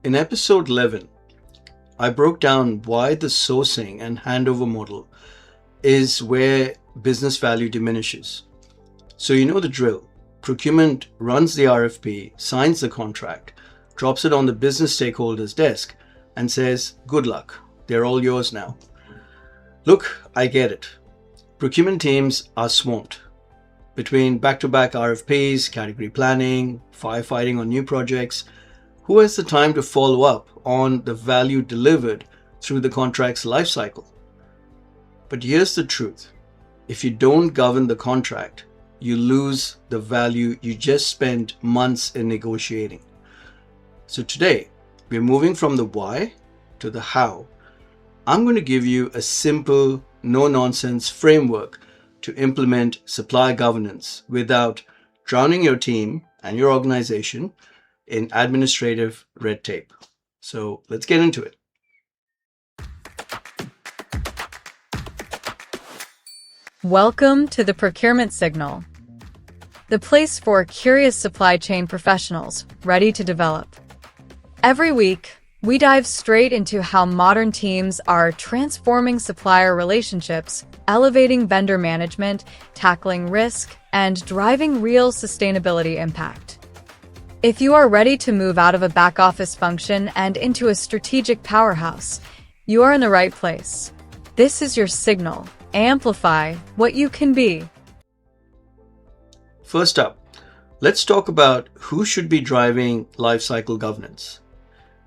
In episode 11, I broke down why the sourcing and handover model is where business value diminishes. So you know the drill. Procurement runs the RFP, signs the contract, drops it on the business stakeholder's desk, and says, "Good luck, they're all yours now." Look, I get it. Procurement teams are swamped. Between back-to-back RFPs, category planning, firefighting on new projects, who has the time to follow up on the value delivered through the contract's lifecycle? But here's the truth. If you don't govern the contract, you lose the value you just spent months in negotiating. So today, we're moving from the why to the how. I'm going to give you a simple, no-nonsense framework to implement supply governance without drowning your team and your organization in administrative red tape. So let's get into it. Welcome to the Procurement Signal, the place for curious supply chain professionals ready to develop. Every week, we dive straight into how modern teams are transforming supplier relationships, elevating vendor management, tackling risk, and driving real sustainability impact. If you are ready to move out of a back-office function and into a strategic powerhouse, you are in the right place. This is your signal. Amplify what you can be. First up, let's talk about who should be driving lifecycle governance.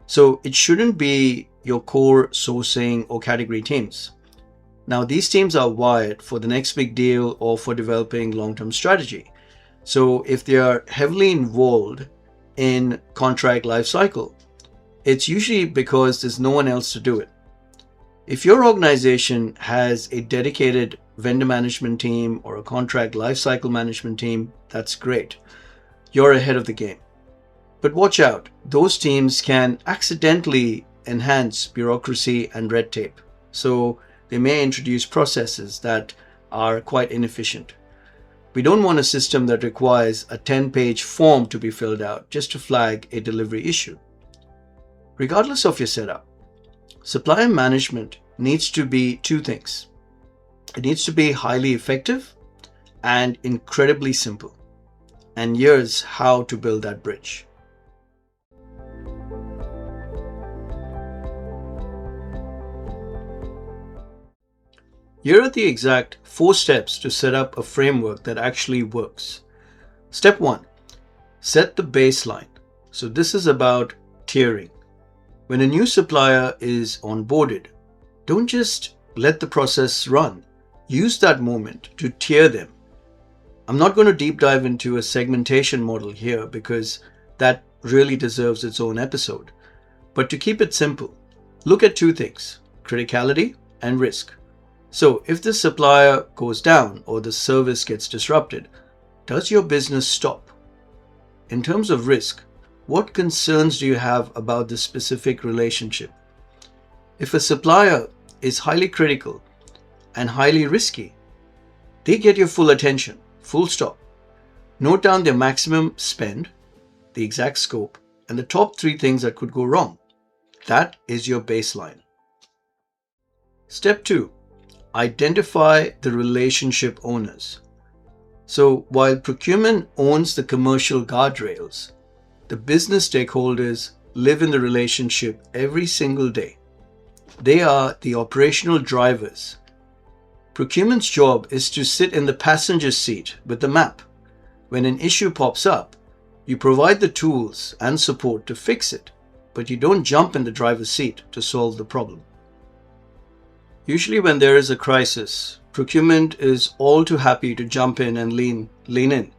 So it shouldn't be your core sourcing or category teams. Now, these teams are wired for the next big deal or for developing long-term strategy. So if they are heavily involved in contract lifecycle, it's usually because there's no one else to do it. If your organization has a dedicated vendor management team or a contract lifecycle management team, that's great. You're ahead of the game. But watch out, those teams can accidentally enhance bureaucracy and red tape. So they may introduce processes that are quite inefficient. We don't want a system that requires a 10-page form to be filled out just to flag a delivery issue. Regardless of your setup, supplier management needs to be two things. It needs to be highly effective and incredibly simple. And here's how to build that bridge. Here are the exact 4 steps to set up a framework that actually works. Step 1, set the baseline. So this is about tiering. When a new supplier is onboarded, don't just let the process run. Use that moment to tier them. I'm not going to deep dive into a segmentation model here because that really deserves its own episode. But to keep it simple, look at 2 things, criticality and risk. So if the supplier goes down or the service gets disrupted, does your business stop? In terms of risk, what concerns do you have about this specific relationship? If a supplier is highly critical and highly risky, they get your full attention, full stop. Note down their maximum spend, the exact scope, and the top 3 things that could go wrong. That is your baseline. Step 2, identify the relationship owners. So while procurement owns the commercial guardrails, the business stakeholders live in the relationship every single day. They are the operational drivers. Procurement's job is to sit in the passenger seat with the map. When an issue pops up, you provide the tools and support to fix it, but you don't jump in the driver's seat to solve the problem. Usually when there is a crisis, procurement is all too happy to jump in and lean in.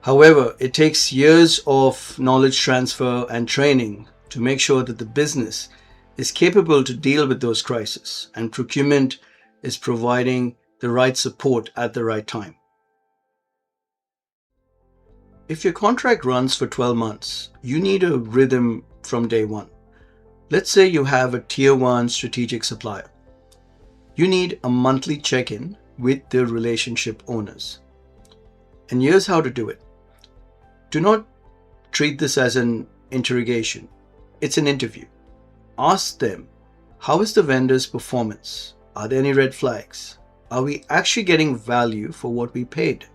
However, it takes years of knowledge transfer and training to make sure that the business is capable to deal with those crises, and procurement is providing the right support at the right time. If your contract runs for 12 months, you need a rhythm from day one. Let's say you have a tier 1 strategic supplier. You need a monthly check-in with the relationship owners. And here's how to do it. Do not treat this as an interrogation. it's an interview. Ask them, how is the vendor's performance? Are there any red flags? Are we actually getting value for what we paid?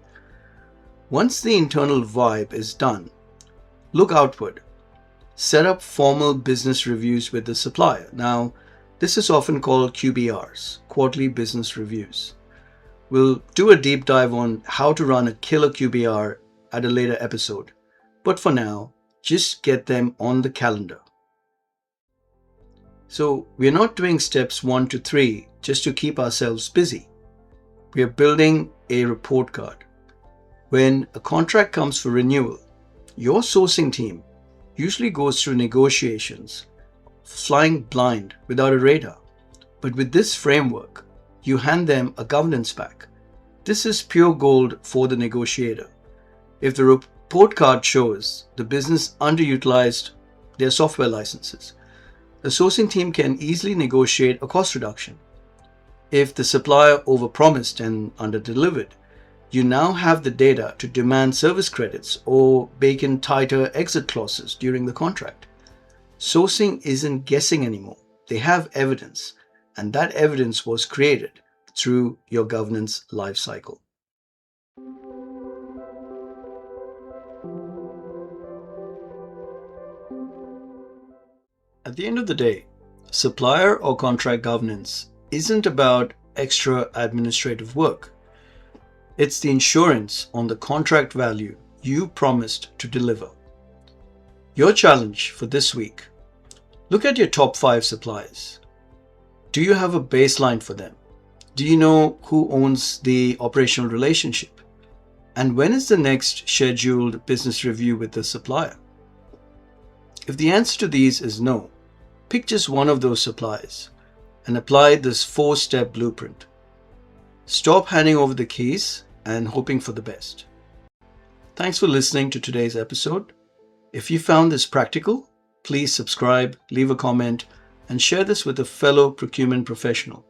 Once the internal vibe is done, look outward. Set up formal business reviews with the supplier. Now, this is often called QBRs, quarterly business reviews. We'll do a deep dive on how to run a killer QBR at a later episode. But for now, just get them on the calendar. So we're not doing steps 1 to 3 just to keep ourselves busy. We are building a report card. When a contract comes for renewal, your sourcing team usually goes through negotiations, flying blind without a radar. But with this framework, you hand them a governance pack. This is pure gold for the negotiator. If the report card shows the business underutilized their software licenses, the sourcing team can easily negotiate a cost reduction. If the supplier overpromised and underdelivered, you now have the data to demand service credits or bake in tighter exit clauses during the contract. Sourcing isn't guessing anymore. They have evidence, and that evidence was created through your governance lifecycle. At the end of the day, supplier or contract governance isn't about extra administrative work. It's the insurance on the contract value you promised to deliver. Your challenge for this week: look at your top 5 suppliers. Do you have a baseline for them? Do you know who owns the operational relationship? And when is the next scheduled business review with the supplier? If the answer to these is no, pick just one of those suppliers and apply this 4-step blueprint. Stop handing over the keys and hoping for the best. Thanks for listening to today's episode. If you found this practical, please subscribe, leave a comment, and share this with a fellow procurement professional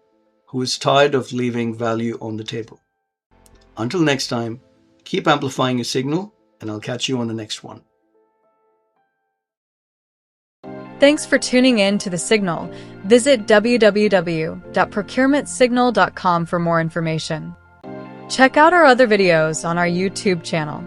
who is tired of leaving value on the table. Until next time, keep amplifying your signal, and I'll catch you on the next one. Thanks for tuning in to The Signal. Visit www.procurementsignal.com for more information. Check out our other videos on our YouTube channel.